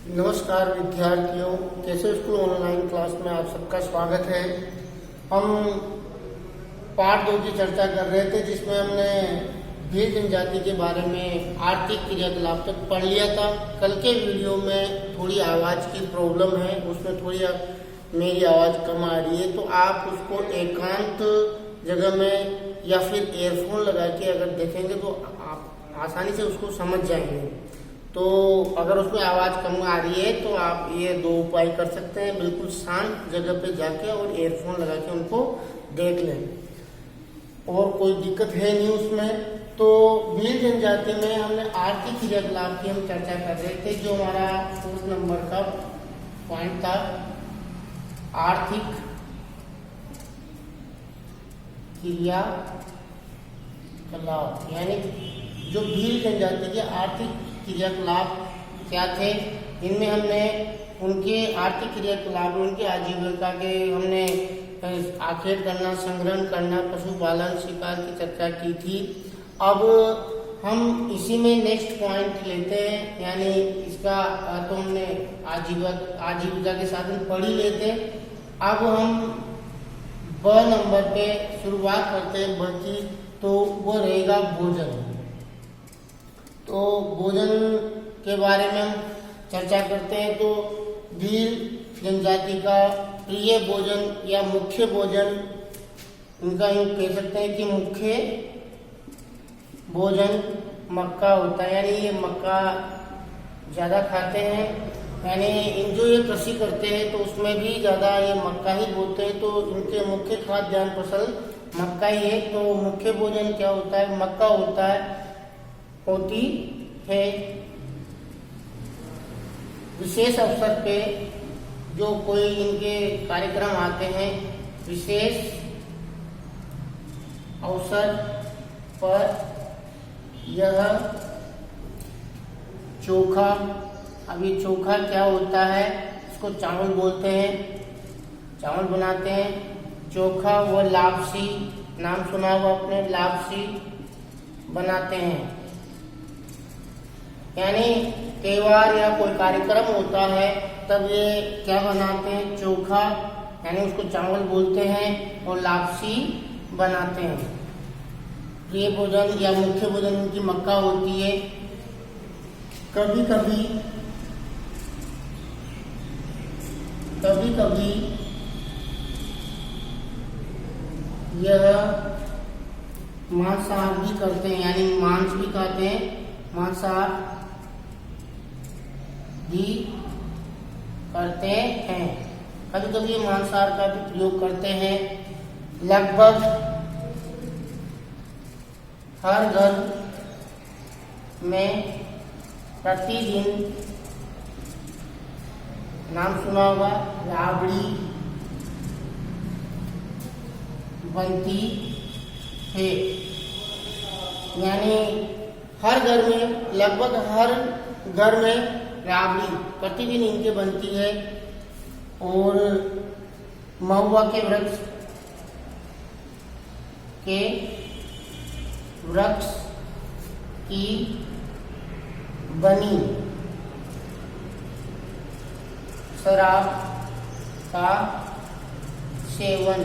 नमस्कार विद्यार्थियों, कैसे स्कूल ऑनलाइन क्लास में आप सबका स्वागत है। हम पार्ट 2 की चर्चा कर रहे थे जिसमें हमने भील जनजाति के बारे में आर्थिक क्रियाकलाप तक पढ़ लिया था। कल के वीडियो में थोड़ी आवाज़ की प्रॉब्लम है, उसमें थोड़ी मेरी आवाज़ कम आ रही है, तो आप उसको एकांत जगह में या फिर एयरफोन लगा के अगर देखेंगे तो आप आसानी से उसको समझ जाएंगे। तो अगर उसमें आवाज़ कम आ रही है तो आप ये 2 उपाय कर सकते हैं, बिल्कुल शांत जगह पे जाके और एयरफोन लगा के उनको देख लें और कोई दिक्कत है नहीं उसमें। तो भील जनजाति में हमने आर्थिक क्रियाकलाप की हम चर्चा कर रहे थे। जो हमारा 4 नंबर का पॉइंट था, आर्थिक क्रियाकलाप, यानी जो भील जनजाति के आर्थिक क्रियाकलाप क्या थे, इनमें हमने उनके आर्थिक क्रियाकलाप, उनकी आजीविका के हमने आखेट करना, संग्रहण करना, पशुपालन, शिकार की चर्चा की थी। अब हम इसी में नेक्स्ट पॉइंट लेते हैं, यानी इसका तो हमने आजीविका के साधन पढ़ ही लेते। अब हम ब नंबर पे शुरुआत करते हैं ब की, तो वो रहेगा भोजन। तो भोजन के बारे में हम चर्चा करते हैं। तो भील जनजाति का प्रिय भोजन या मुख्य भोजन, इनका यूँ कह सकते हैं कि मुख्य भोजन मक्का होता है, यानी ये मक्का ज़्यादा खाते हैं। यानी इन जो ये कृषि करते हैं तो उसमें भी ज़्यादा ये मक्का ही बोते हैं, तो इनके मुख्य खाद्यान्न फसल मक्का ही है। तो मुख्य भोजन क्या होता है? मक्का होती है। विशेष अवसर पे जो कोई इनके कार्यक्रम आते हैं, विशेष अवसर पर यह चोखा, अभी चोखा क्या होता है, इसको चावल बोलते हैं, चावल बनाते हैं। चोखा व लापसी, नाम सुना हुआ आपने, लापसी बनाते हैं। यानी त्योहार या कोई कार्यक्रम होता है तब ये क्या बनाते हैं? चोखा, यानी उसको चावल बोलते हैं, और लापसी बनाते हैं। प्रिय भोजन या मुख्य भोजन उनकी मक्का होती है। कभी कभी यह मांसाहार भी करते हैं, यानी मांस भी खाते हैं, मांसाहार भी करते हैं। कभी कभी ये मांसाहार का भी प्रयोग करते हैं। लगभग हर घर में प्रतिदिन, नाम सुना होगा, राबड़ी बनती है। यानी हर घर में, लगभग हर घर में राबड़ी प्रतिदिन इनके बनती है। और महुआ के वृक्ष की बनी शराब का सेवन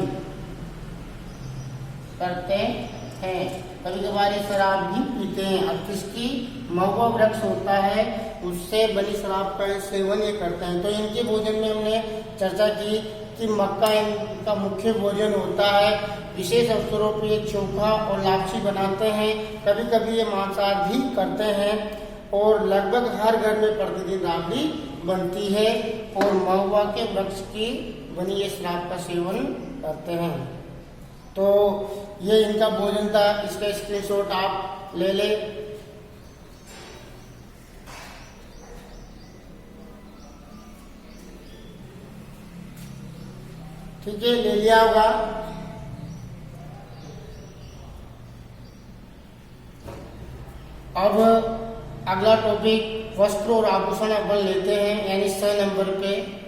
करते हैं। कभी कभार ये शराब भी पीते हैं। अब किसकी? महुआ वृक्ष होता है, उससे बनी शराब का सेवन ये करते हैं। तो इनके भोजन में हमने चर्चा की कि मक्का इनका मुख्य भोजन होता है। विशेष अवसरों पर ये चोखा और लापसी बनाते हैं। कभी कभी ये मांसाहार भी करते हैं, और लगभग हर घर में प्रतिदिन राबड़ी बनती है, और महुआ के वृक्ष की बनी ये शराब का सेवन करते हैं। तो ये इनका भोजन था, इसका स्क्रीनशॉट आप ले ले। ठीक है, ले लिया होगा। अब अगला टॉपिक वस्त्र और आभूषण अपन लेते हैं, यानी 6 नंबर पे।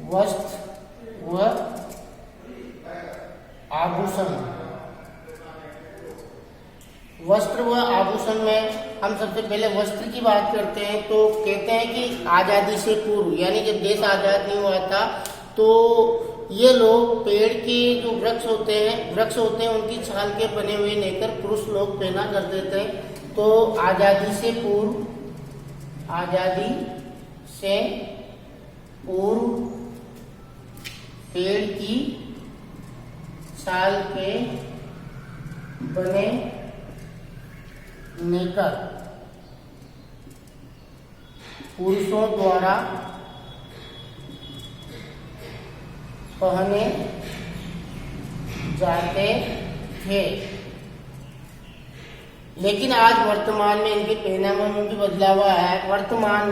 वस्त्र व आभूषण। वस्त्र व आभूषण में हम सबसे पहले वस्त्र की बात करते हैं तो कहते हैं कि आजादी से पूर्व यानी जब देश आजाद नहीं हुआ था तो ये लोग पेड़ के जो वृक्ष होते हैं उनकी छाल के बने हुए नेकर पुरुष लोग पहना करते थे। तो आजादी से पूर्व पेड़ की छाल के बने नेकर पुरुषों द्वारा पहने जाते थे। लेकिन आज वर्तमान में इनके पहनावे में भी बदलाव आया है। वर्तमान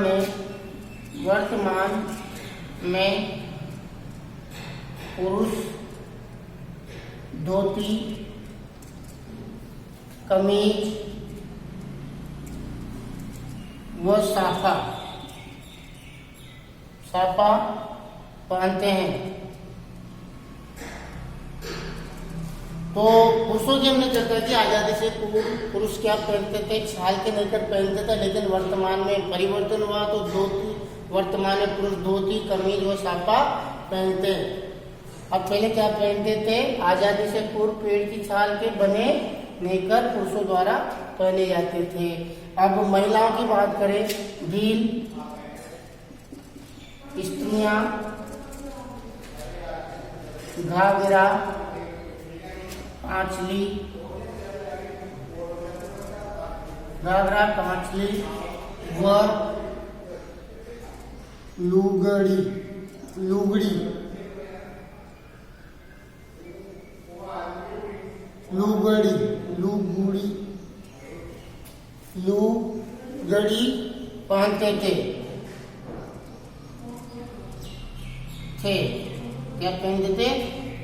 में पुरुष धोती, कमीज व साफा पहनते हैं। तो पुरुषों की हमने चर्चा की आजादी से पूर्व पुरुष क्या पहनते थे, छाल के नेकर पहनते थे। लेकिन वर्तमान में परिवर्तन हुआ तो वर्तमान में पुरुष धोती, कमीज व साफा पहनते हैं। अब पहले क्या पहनते थे? आजादी से पूर्व पेड़ की छाल के बने नेकर पुरुषों द्वारा पहने जाते थे। अब महिलाओं की बात करें, भील, स्त्रियां घाघरा, कांचली व लुगड़ी पहनते थे।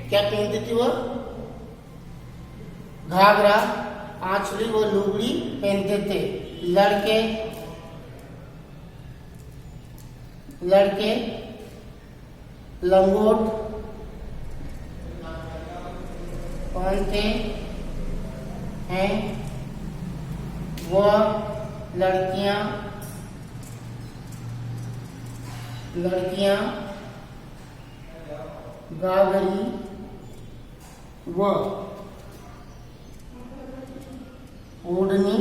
क्या पहनते थे वो? घाघरा, आंचली व लुगड़ी पहनते थे। लड़के लंगोट पहनते हैं व लड़कियां घाघरी व ओढ़नी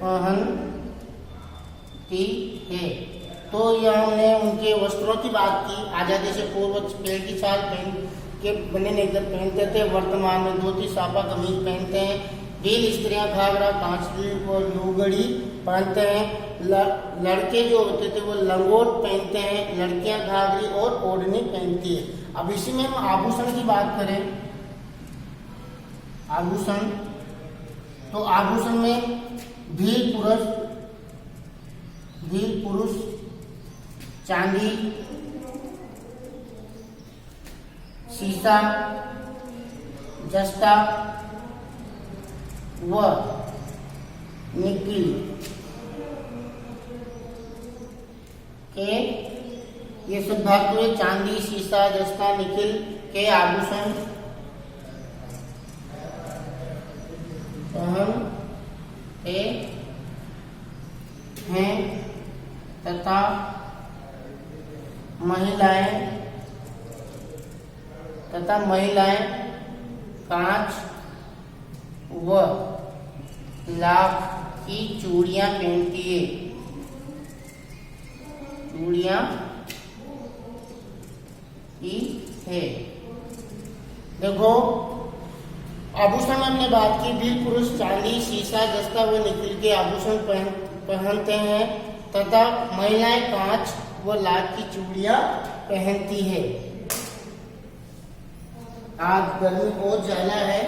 पहनती है। तो यह हमने उनके वस्त्रों की बात की। आजादी से पूर्व पेड़ की छाल पहन के बने नेकर पहनते थे। वर्तमान में धोती, साफा, कमीज पहनते हैं। भील स्त्रियां घाघरा, कांचली और लुगड़ी पहनते हैं। लड़के जो होते थे वो लंगोट पहनते हैं। लड़कियां घाघरी और ओढ़नी पहनती है। अब इसी में हम आभूषण की बात करें, आभूषण तो आभूषण में भील पुरुष चांदी, सीसा, जस्ता व निकिल के ये सब धातु है। चांदी, सीसा, जस्ता, निकिल के आभूषण पहनते हैं तथा महिलाएं कांच व लाख की चूड़ियां पहनती है। देखो आभूषण में हमने बात की, भील पुरुष चांदी, शीशा, जस्ता व निकिल के आभूषण पहनते हैं तथा महिलाएं कांच व लाख की चूड़ियां पहनती है। आज गर्मी बहुत ज्यादा है,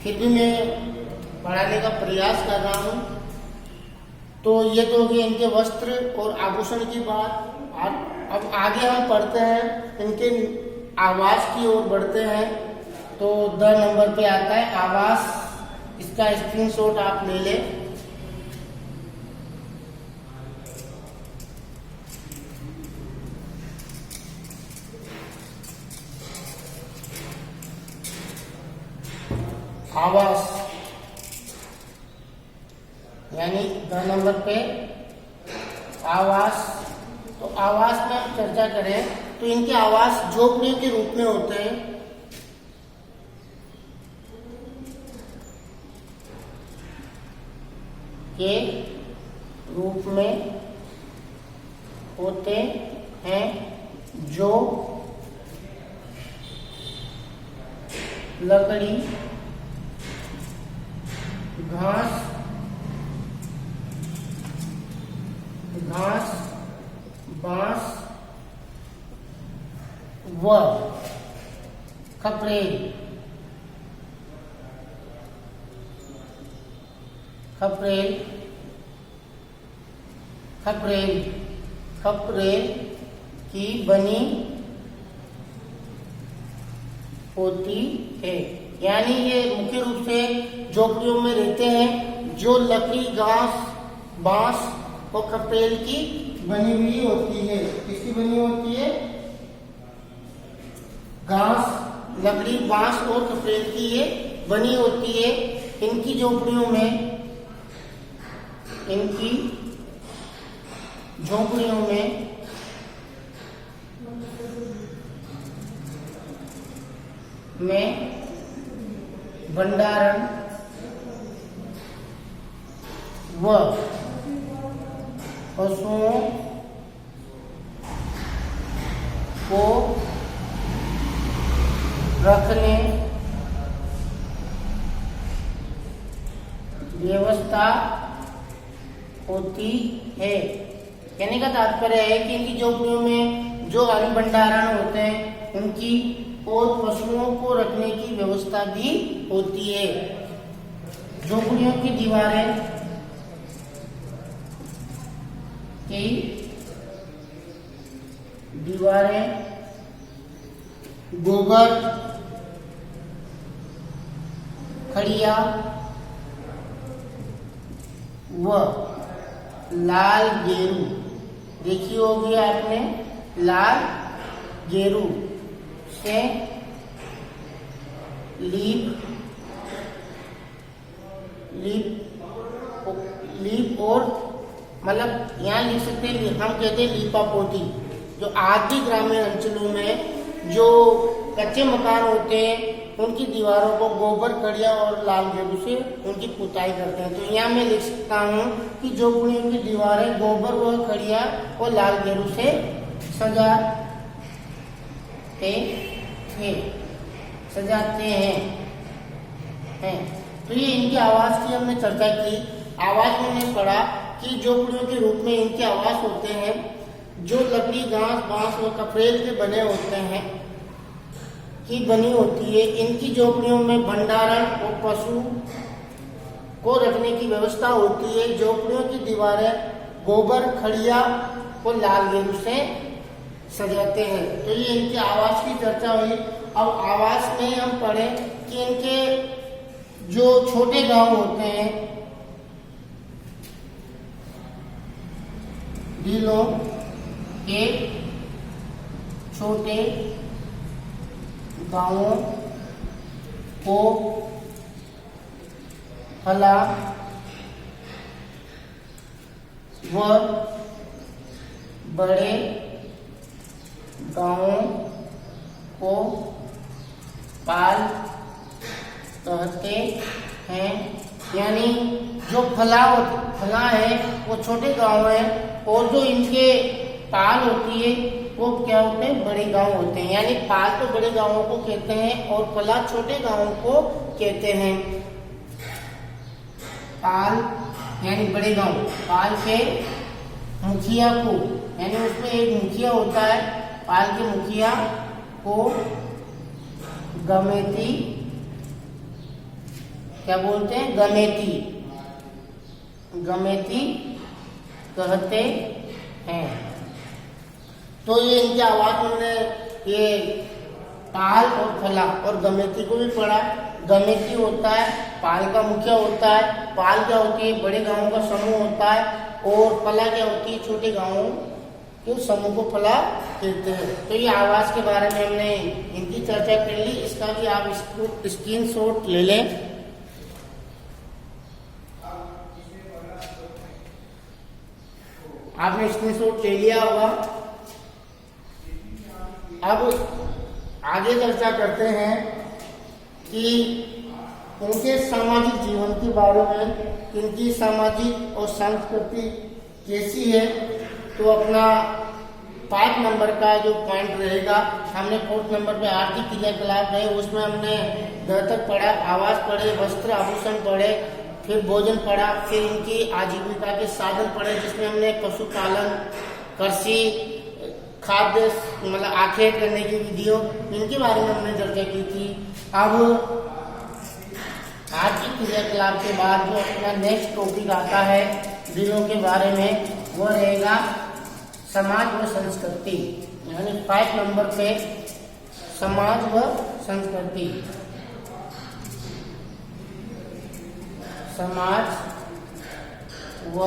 फिर भी मैं पढ़ाने का प्रयास कर रहा हूँ। तो ये तो हो गई इनके वस्त्र और आभूषण की बात। अब आगे हम पढ़ते हैं, इनके आवास की ओर बढ़ते हैं। तो 10 नंबर पे आता है आवास। इसका स्क्रीनशॉट आप ले लें। आवास, यानी 10 नंबर पे आवास। तो आवास में हम चर्चा करें तो इनके आवास झोपड़ियों के रूप में होते हैं। के रूप में होते हैं जो लकड़ी, घास, बांस व खपरेल की बनी होती है। यानी ये मुख्य रूप से झोपड़ियों में रहते हैं जो लकड़ी, घास, बांस और खपरेल की बनी हुई होती है। किसकी बनी होती है? घास, लकड़ी, बांस और खपरेल की ये बनी होती है। इनकी झोपड़ियों में भंडारण व पशुओं को रखने व्यवस्था होती है। कहने का तात्पर्य है कि इनकी झोपड़ियों में जो अन्न भंडारण होते हैं उनकी और पशुओं को रखने की व्यवस्था भी होती है। झोपड़ियों की दीवारें गोबर, खड़िया व लाल गेरू, देखी होगी आपने, लाल गेरू से लीप और मतलब यहाँ लिख सकते हैं, हम कहते हैं लीपापोती। जो आदि ग्रामीण अंचलों में जो कच्चे मकान होते हैं उनकी दीवारों को गोबर, खड़िया और लाल गेरू से उनकी पुताई करते हैं। तो यहाँ मैं लिख सकता हूँ कि झोपड़ियों की दीवारें गोबर व खड़िया और लाल गेरू से सजाते हैं। तो ये इनके आवास की हमने चर्चा की। आवास में हमने पढ़ा कि झोपड़ियों के रूप में इनके आवास होते हैं जो लकड़ी, घास, बांस और खपरेल के बने होते हैं की बनी होती है। इनकी झोपड़ियों में भंडारण और पशु को रखने की व्यवस्था होती है। झोपड़ियों की दीवारें गोबर, खड़िया और लाल गेरू से सजाते हैं। तो ये इनके आवास की चर्चा हुई। अब आवास में हम पढ़े कि इनके जो छोटे गांव होते हैं, दिलों के छोटे गांवों को फला व बड़े गांवों को पाल कहते हैं। यानी जो फला है वो छोटे गांव है और जो इनके पाल होती है वो क्या होते हैं? बड़े गांव होते हैं। यानी पाल तो बड़े गांवों को कहते हैं और फला छोटे गांवों को कहते हैं। पाल यानी बड़े गांव, पाल के मुखिया को, यानी उसमें एक मुखिया होता है, पाल के मुखिया को गमेती क्या बोलते हैं? गमेती कहते हैं। तो ये इनके आवाज में ये पाल और फला और गमेती को भी पढ़ा। गमेती होता है पाल का मुखिया होता है, पाल क्या होती है? बड़े गांवों का समूह होता है, और फला क्या होती है? छोटे गांवों के समूह को फला कहते हैं। तो ये आवास के बारे में हमने इनकी चर्चा कर ली। इसका भी आप स्क्रीनशॉट ले लें। आपने स्क्रीनशॉट ले लिया होगा। अब आगे चर्चा करते हैं कि उनके सामाजिक जीवन के बारे में, इनकी सामाजिक और संस्कृति कैसी है। तो अपना 5 नंबर का जो पॉइंट रहेगा, हमने 4 नंबर पे आर्थिक क्रियाकलाप है, उसमें हमने घर तक पढ़ा, आवास पढ़े, वस्त्र आभूषण पढ़े, फिर भोजन पढ़ा, फिर इनकी आजीविका के साधन पढ़े, जिसमें हमने पशुपालन, कृषि, खाद्य मतलब आखेट करने की विधियों, इनके बारे में हमने चर्चा की थी। अब आर्थिक क्रियाकलाप के बाद जो अपना नेक्स्ट टॉपिक आता है विधियों के बारे में, वो रहेगा समाज व संस्कृति, यानी 5 नंबर पे समाज व संस्कृति। समाज व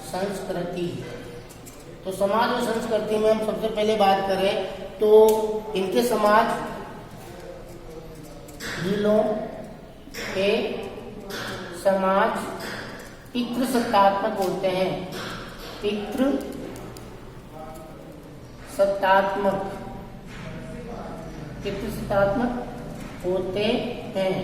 संस्कृति। तो समाज व संस्कृति में हम सबसे पहले बात करें तो इनके समाज जिलों के समाज पितृसत्तात्मक होते हैं। पितृसत्तात्मक होते हैं,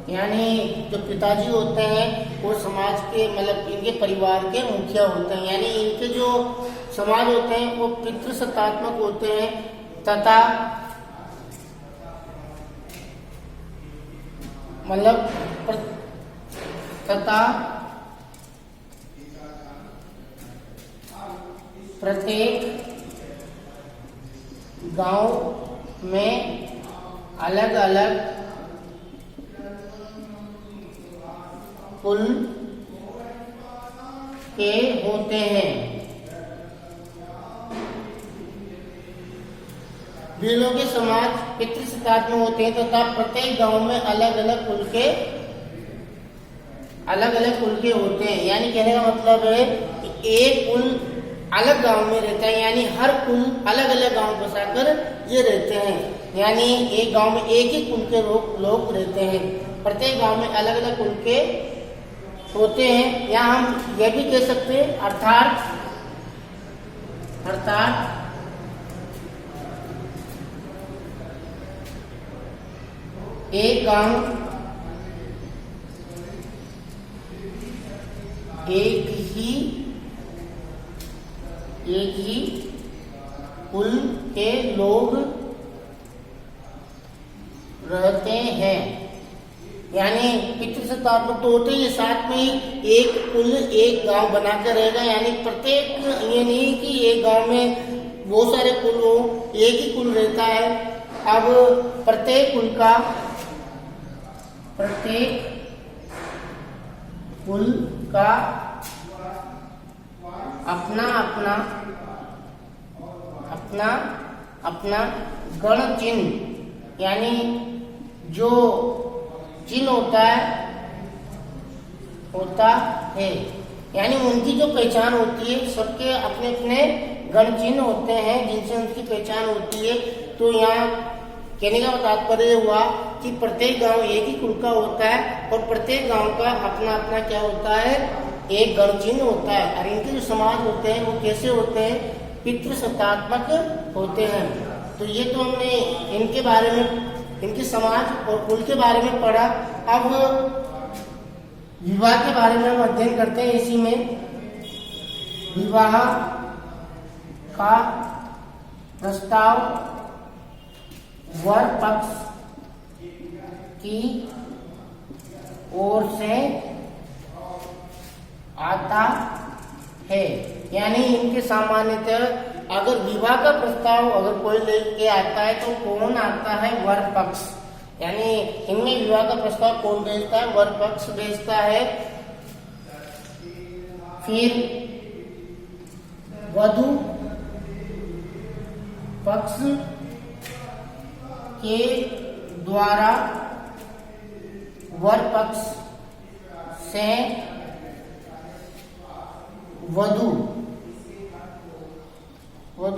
यानी जो पिताजी होते हैं वो समाज के मतलब इनके परिवार के मुखिया होते हैं, यानी इनके जो समाज होते हैं वो पितृसत्तात्मक होते हैं तथा मतलब प्रत्येक गांव में अलग अलग कुल के होते हैं। बिलों के समाज पितृसत्तात्मक होते हैं तथा प्रत्येक गांव में अलग अलग कुल के होते हैं, यानी कहने का मतलब है कि एक कुल अलग गांव में रहता है, यानी हर कुल अलग अलग गांव बसाकर ये रहते हैं, यानी एक गांव में एक ही कुल के लोग रहते हैं, प्रत्येक गांव में अलग अलग कुल के होते हैं। या हम यह भी कह सकते हैं अर्थात एक गांव एक ही कुल के लोग रहते हैं, यानी पितृसत्तात्मक तो होते ही साथ में एक कुल एक गांव बनाकर रहेगा, यानी प्रत्येक ये नहीं कि एक गांव में बहुत सारे कुल हो, एक ही कुल रहता है। अब प्रत्येक कुल का अपना गण चिन्ह, यानी जो चिन्ह होता है, यानी उनकी जो पहचान होती है, सबके अपने अपने गण चिन्ह होते हैं जिनसे उनकी पहचान होती है। तो यहाँ कहने का तात्पर्य हुआ कि प्रत्येक गांव एक ही कुल का होता है और प्रत्येक गांव का अपना अपना क्या होता है, एक गण चिन्ह होता है। और इनके जो समाज होते हैं वो कैसे होते हैं, पितृसत्तात्मक होते हैं। तो ये तो हमने इनके बारे में, इनके समाज और कुल के बारे में पढ़ा। अब विवाह के बारे में हम अध्ययन करते हैं। इसी में विवाह का प्रस्ताव वर पक्ष की ओर से आता है, यानी इनके सामान्यतः अगर विवाह का प्रस्ताव अगर कोई लेके आता है तो कौन आता है, वर पक्ष, यानी इनमें विवाह का प्रस्ताव कौन भेजता है, वर पक्ष भेजता है। फिर वधु पक्ष के द्वारा वर पक्ष से वधु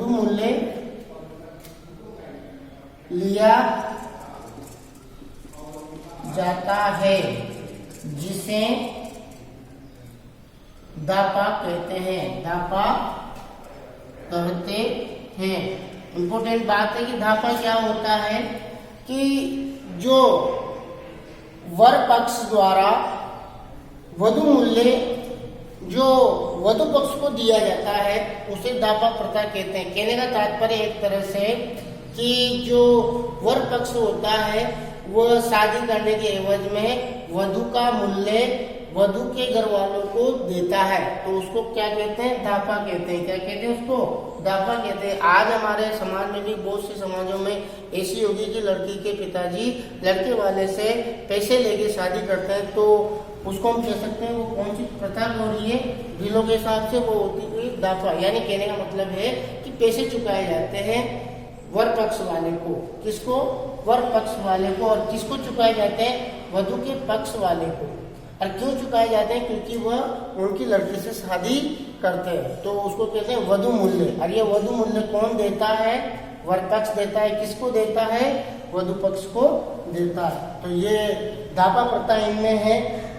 मूल्य लिया जाता है, जिसे दापा कहते हैं, दापा कहते हैं। इंपॉर्टेंट बात है कि दापा क्या होता है कि जो वर पक्ष द्वारा वधु मूल्य जो वधु पक्ष को दिया जाता है उसे दापा प्रथा कहते हैं। कहने का तात्पर्य एक तरह से कि जो वर पक्ष होता है वह शादी करने के एवज में वधु का मूल्य वधु के घर वालों को देता है, तो उसको क्या कहते हैं? दापा कहते हैं। क्या कहते हैं उसको? दापा कहते हैं। आज हमारे समाज में भी बहुत से समाजों में ऐसी होगी कि लड़की के पिताजी लड़के वाले से पैसे लेके शादी करते हैं, तो उसको हम कह सकते हैं वो कौन सी प्रथा हो रही है? बिलों के हिसाब से वो होती हुई दापा। यानी कहने का मतलब है कि पैसे चुकाए जाते हैं वर पक्ष वाले को। किसको? वर पक्ष वाले को। और किसको चुकाए जाते हैं? वधु के पक्ष वाले को। और क्यों चुकाए जाते हैं? क्योंकि वह उनकी लड़की से शादी करते हैं, तो उसको कहते हैं वधु मूल्य। और ये वधु मूल्य कौन देता है? वर पक्ष देता है। किसको देता है? वधु पक्ष को देता है। तो ये दापा प्रथा इनमें है।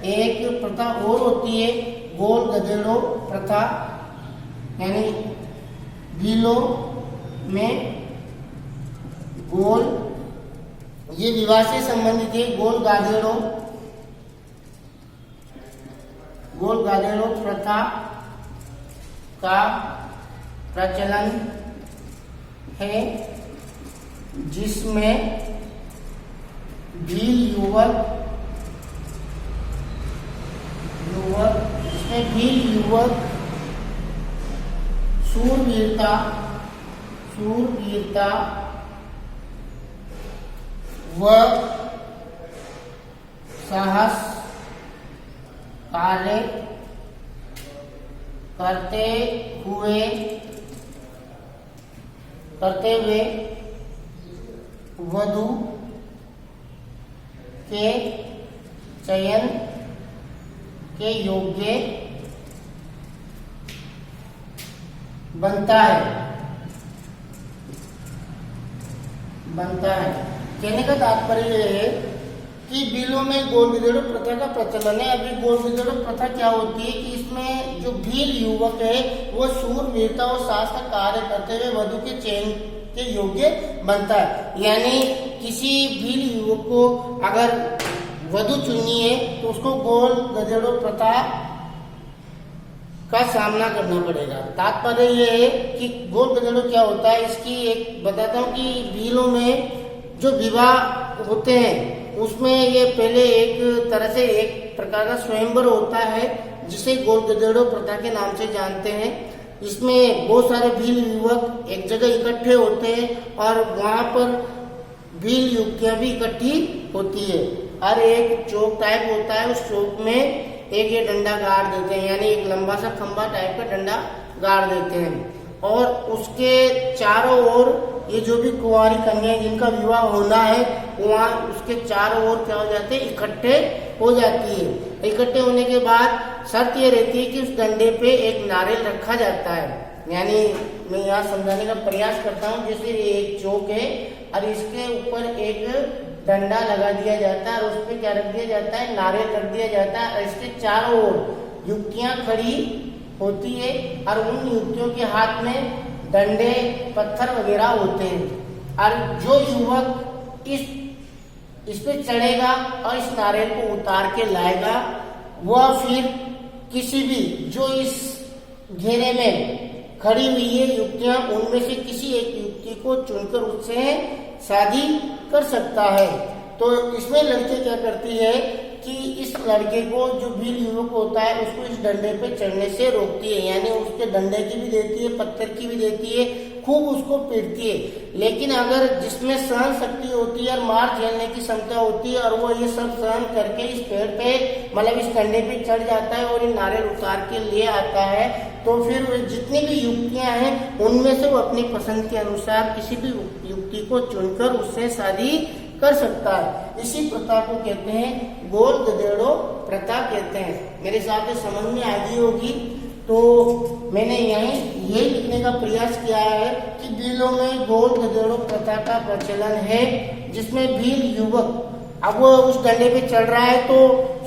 एक प्रथा और होती है गोल गधेड़ो प्रथा, यानी बिलों में गोल, ये विवाह से संबंधित है। गोल गादेड़ो प्रथा का प्रचलन है, जिसमें भील युवक शूरवीरता व साहस कार्य करते हुए वधु के चयन के योग्य बनता है। कहने का तात्पर्य यह है कि बिलों में गोल गधेड़ो प्रथा का प्रचलन है। अभी गोल गधेड़ो प्रथा क्या होती है कि इसमें जो भील युवक है वो शूरवीरता और साहस का कार्य करते हुए वधु के चयन के योग्य बनता है। यानी किसी भील युवक को अगर वधु चुननी है तो उसको गोल गधेड़ो प्रथा का सामना करना पड़ेगा। तात्पर्य ये है कि गोल गधेड़ो क्या होता है, इसकी एक बताता हूँ कि भीलों में जो विवाह होते हैं उसमें ये पहले एक तरह से एक प्रकार का स्वयंवर होता है, जिसे गोल गधेड़ो प्रथा के नाम से जानते हैं। इसमें बहुत सारे भील युवक एक जगह इकट्ठे होते हैं और वहां पर भील युवतियां भी इकट्ठी होती है। और एक चौक टाइप होता है, उस चौक में एक ये डंडा गाड़ देते हैं, यानी एक लंबा सा खंबा टाइप का डंडा गाड़ देते हैं। और उसके चारों ओर ये जो भी कुंवारी कन्याएं जिनका विवाह होना है वहाँ उसके चारों ओर क्या हो जाते हैं? इकट्ठे हो जाती है। इकट्ठे होने के बाद शर्त ये रहती है कि उस डंडे पे एक नारियल रखा जाता है। यानी मैं यहाँ समझाने का प्रयास करता हूँ, जैसे एक चौक है और इसके ऊपर एक डंडा लगा दिया जाता है और उस पर क्या रख दिया जाता है? नारियल रख दिया जाता है। और इसके चारों ओर युवतियां खड़ी होती है और उन युवतियों के हाथ में डंडे पत्थर वगैरह होते हैं। और जो युवक इस पे चढ़ेगा और इस नारियल को उतार के लाएगा, वह फिर किसी भी जो इस घेरे में खड़ी हुई है युवतियां, उनमें से किसी एक युवती को चुनकर उससे शादी कर सकता है। तो इसमें लड़की क्या करती है कि इस लड़के को जो भील युवक होता है उसको इस डंडे पे चढ़ने से रोकती है, यानी उसके डंडे की भी देती है, पत्थर की भी देती है, खूब उसको पीटती है। लेकिन अगर जिसमें सहन शक्ति होती है और मार झेलने की क्षमता होती है और वो ये सब सहन करके इस पेड़ पे मतलब इस डंडे पे चढ़ जाता है और ये नारियल उतार के ले आता है, तो फिर जितनी भी युवतियां हैं उनमें से वो अपनी पसंद के अनुसार किसी भी युवती को चुनकर उससे शादी कर सकता है। इसी प्रथा को कहते हैं गोल गधेड़ो प्रथा कहते हैं। मेरे हिसाब से समझ में आ गई होगी। तो मैंने यही ये लिखने का प्रयास किया है कि बिलों में गोल गधेड़ो प्रथा का प्रचलन है, जिसमें भील युवक अब वो उस डंडे पे चढ़ रहा है तो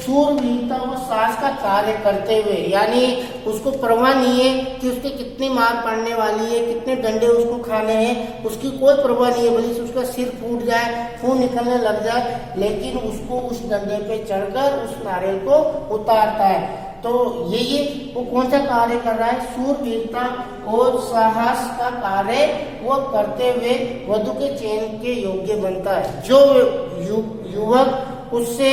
शूरवीरता व साहस का कार्य करते हुए, यानी उसको परवाह नहीं है कि उसके कितनी मार पड़ने वाली है, कितने डंडे उसको खाने हैं, उसकी कोई परवाह नहीं है। भले से उसका सिर फूट जाए, खून निकलने लग जाए, लेकिन उसको उस डंडे पे चढ़कर उस नारियल को उतारता है। तो ये वो कौन सा कार्य कर रहा है? शूरवीरता और साहस का कार्य वो करते हुए वधु के चयन के योग्य बनता है। जो युवक उससे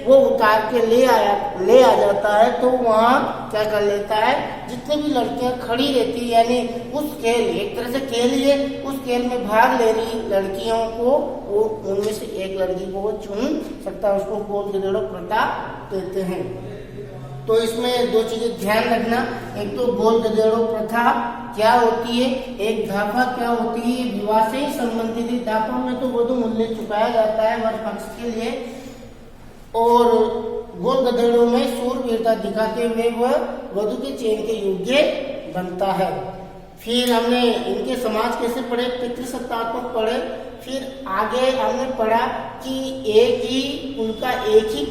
वो उतार के ले आ जाता है तो वहाँ क्या कर लेता है, जितनी भी लड़कियां खड़ी रहती है, यानी उस खेल, एक तरह से खेल ही है, उस खेल में भाग ले रही लड़कियों को वो उनमें से एक लड़की को वो चुन सकता है। उसको गोल गधेड़ो प्रथा कहते हैं। तो इसमें दो चीजें ध्यान रखना, एक तो गोल गधेड़ो प्रथा क्या होती है, एक धापा क्या होती है। विवाह से ही संबंधित है। धापा में तो वधु मूल्य चुकाया जाता है वर पक्ष के लिए, और गोल गधेड़ों में शूरवीरता दिखाते हुए वह वधु के चयन के योग्य बनता है। फिर हमने इनके समाज कैसे पढ़े, पितृसत्तात्मक पढ़े। फिर आगे हमने पढ़ा कि एक ही कुल का एक ही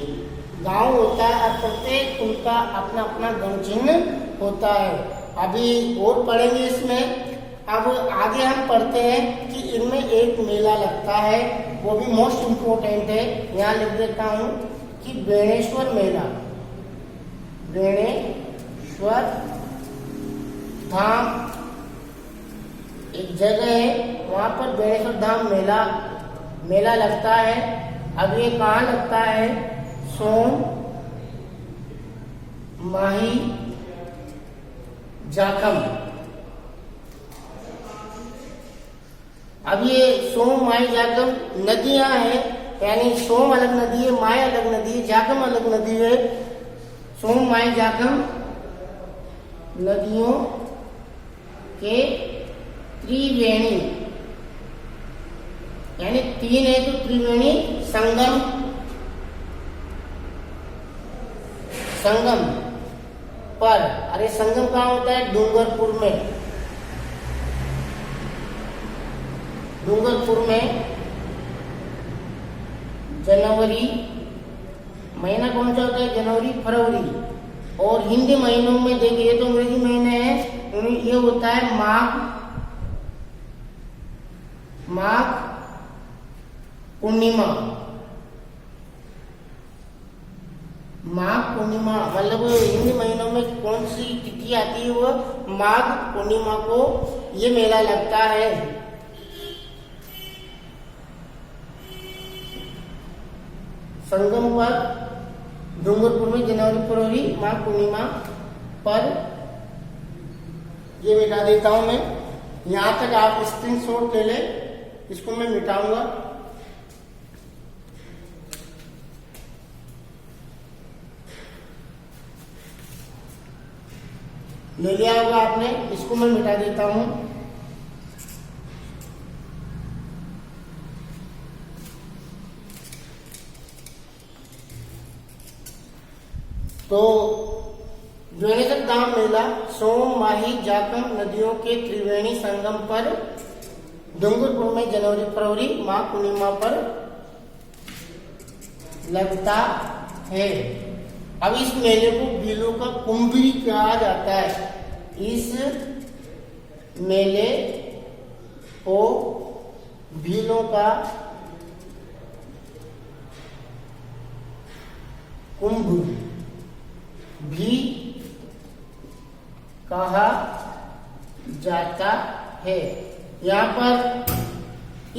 गांव होता है और प्रत्येक कुल का अपना अपना गण चिन्ह होता है। अभी और पढ़ेंगे इसमें। अब आगे हम पढ़ते हैं कि इनमें एक मेला लगता है, वो भी मोस्ट इम्पोर्टेंट है। यहाँ लिख देता हूँ कि बेणेश्वर मेला, बेणेश्वर धाम एक जगह है, वहां पर बेणेश्वर धाम मेला लगता है। अब ये कहाँ लगता है? सोम, माही, जाखम। अब ये सोम, माही, जाखम नदियां हैं, यानी सोम अलग नदी है, माही अलग नदी है, जाखम अलग नदी है। सोम, माही, जाखम नदियों के त्रिवेणी, यानी तीन है तो त्रिवेणी संगम पर। अरे संगम कहाँ होता है? डूंगरपुर में। डूंगरपुर में जनवरी महीना कौन सा होता है? जनवरी, फरवरी। और हिंदी महीनों में देखिए तो अंग्रेजी महीने हैं, ये होता है माघ पूर्णिमा। माघ पूर्णिमा मतलब हिंदी महीनों में कौन सी तिथि आती है? वो माघ पूर्णिमा को ये मेला लगता है। संगम पर डूंगरपुर में जनवरी, फरवरी, माघ पूर्णिमा पर। ये मिटा देता हूं मैं। यहां तक आप स्क्रीनशॉट ले ले, इसको मैं मिटाऊंगा। ले लिया होगा आपने, इसको मैं मिटा देता हूं। तो बेणेश्वर धाम मेला सोम, माही, जाखम नदियों के त्रिवेणी संगम पर डूंगरपुर में जनवरी, फरवरी, माघ पूर्णिमा पर लगता है। अब इस मेले को भीलों का कुंभ भी कहा जाता है। इस मेले को भीलों का कुंभ भी कहा जाता है। यहाँ पर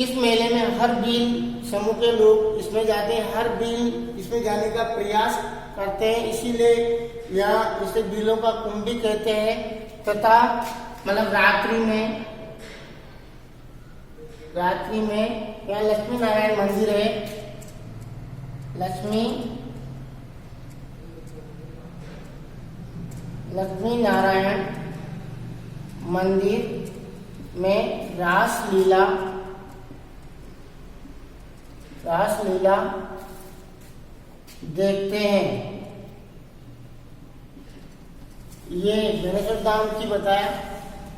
इस मेले में हर भील समूह के लोग इसमें जाते हैं, हर भील इसमें जाने का प्रयास करते हैं, इसीलिए यहाँ इसे भीलों का कुंभ भी कहते हैं। तथा मतलब रात्रि में यहाँ लक्ष्मी नारायण मंदिर है। लक्ष्मी नारायण मंदिर में रासलीला देखते हैं। ये बेणेश्वर धाम की बताया।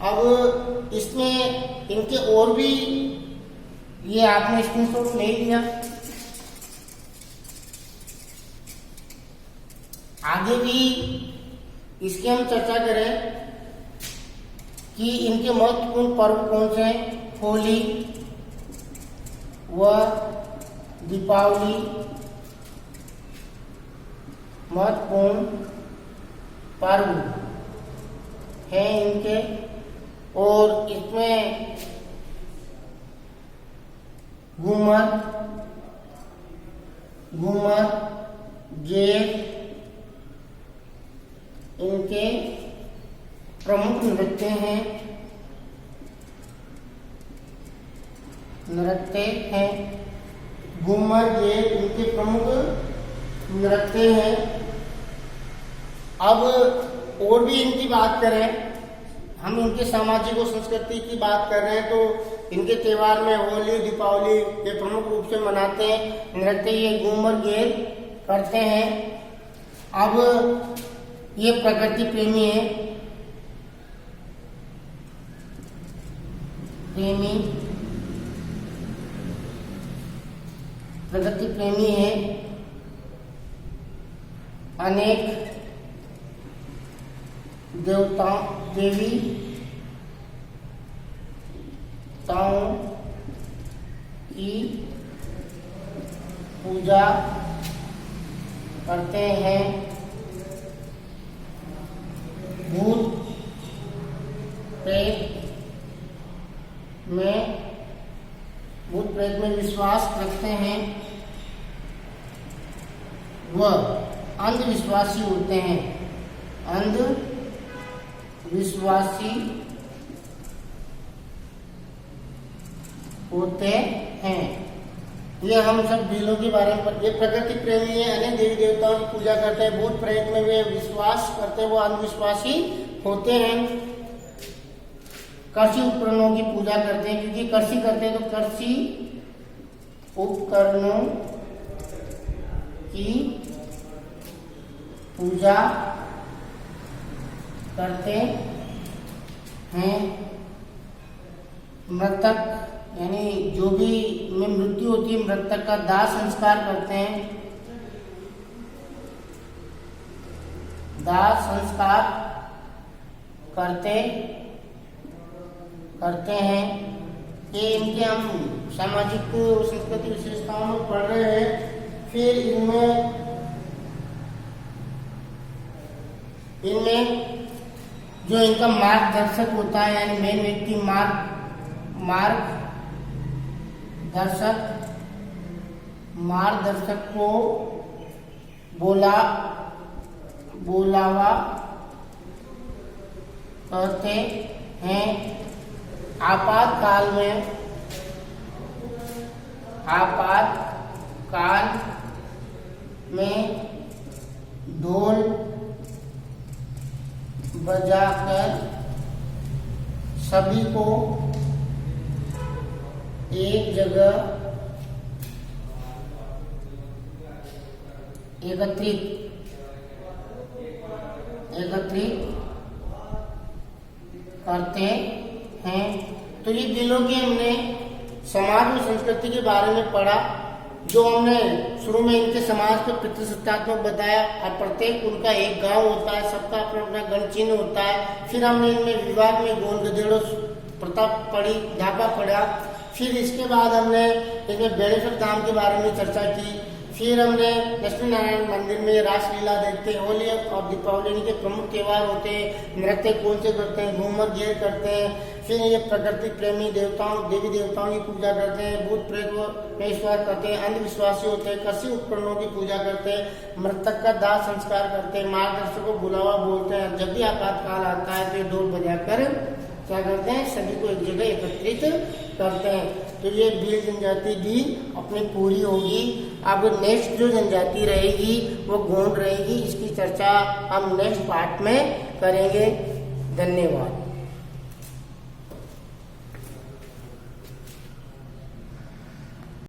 अब इसमें इनके और भी, ये आपने स्क्रीनशॉट ले लिया, आगे भी इसकी हम चर्चा करें कि इनके महत्वपूर्ण पर्व कौन से हैं। होली व दीपावली महत्वपूर्ण पर्व हैं इनके, और इसमें घूमर गेर इनके प्रमुख नृत्य हैं। घूमर गेर इनके प्रमुख नृत्य हैं। अब और भी इनकी बात करें, हम इनके सामाजिक और संस्कृति की बात कर रहे हैं, तो इनके त्योहार में होली दीपावली ये प्रमुख रूप से मनाते हैं। नृत्य ये घूमर गेर करते हैं। अब ये प्रकृति प्रेमी है, प्रकृति प्रेमी है। अनेक देवी ताओं की पूजा करते हैं। भूत प्रेत में विश्वास रखते हैं। वह अंधविश्वासी होते हैं। अंधविश्वासी होते हैं। ये हम सब बिलों के बारे में। ये प्रकृति प्रेमी है, अनेक देवी देवताओं की पूजा करते हैं। भूत प्रेत में वे विश्वास करते हैं, वो अंधविश्वासी होते हैं। कृषि उपकरणों की पूजा करते हैं, क्योंकि कृषि करते हैं तो कृषि उपकरणों की पूजा करते हैं। मृतक यानी जो भी में मृत्यु होती है, मृतक का दाह संस्कार करते हैं। दाह संस्कार करते हैं। ये इनके हम सामाजिक और संस्कृति विशेषताओं में पढ़ रहे हैं। फिर इनमें जो इनका मार्गदर्शक होता है, यानी मेन व्यक्ति मार्गदर्शक को बुलावा कहते हैं। आपातकाल में ढोल बजाकर सभी को एक जगह एकत्रित करते हैं। तो ये दिनों के हमने समाज और संस्कृति के बारे में पढ़ा। जो हमने शुरू में इनके समाज को प्रतिष्ठात्मक बताया। अब प्रत्येक उनका एक गांव होता है, सबका अपना अपना गण चिन्ह होता है। फिर हमने इनमें विभाग में गोंद गधेड़ो प्रथा पढ़ी, ढापा पढ़ा। फिर इसके बाद हमने इसमें बेड़ेश्वर धाम के बारे में चर्चा की। फिर हमने लक्ष्मी नारायण मंदिर में रासलीला देखते हैं। होली और दीपावली के प्रमुख त्योहार होते हैं। नृत्य कौन से करते हैं, घूमर गेर करते हैं। फिर ये प्रकृति प्रेमी देवी देवताओं की पूजा करते हैं। भूत प्रेत में विश्वास करते हैं। अंधविश्वासी होते हैं। कृषि उपकरणों की पूजा करते हैं। मृतक का दाह संस्कार करते हैं। मार्गदर्शक को बुलावा बोलते हैं। जब भी आपातकाल आता है तो ये ढोल बजाकर क्या करते हैं, सभी को एक जगह एकत्रित करते हैं। तो ये भील जनजाति भी अपनी पूरी होगी। अब नेक्स्ट जो जनजाति रहेगी वो गोंड रहेगी। इसकी चर्चा हम नेक्स्ट पार्ट में करेंगे। धन्यवाद।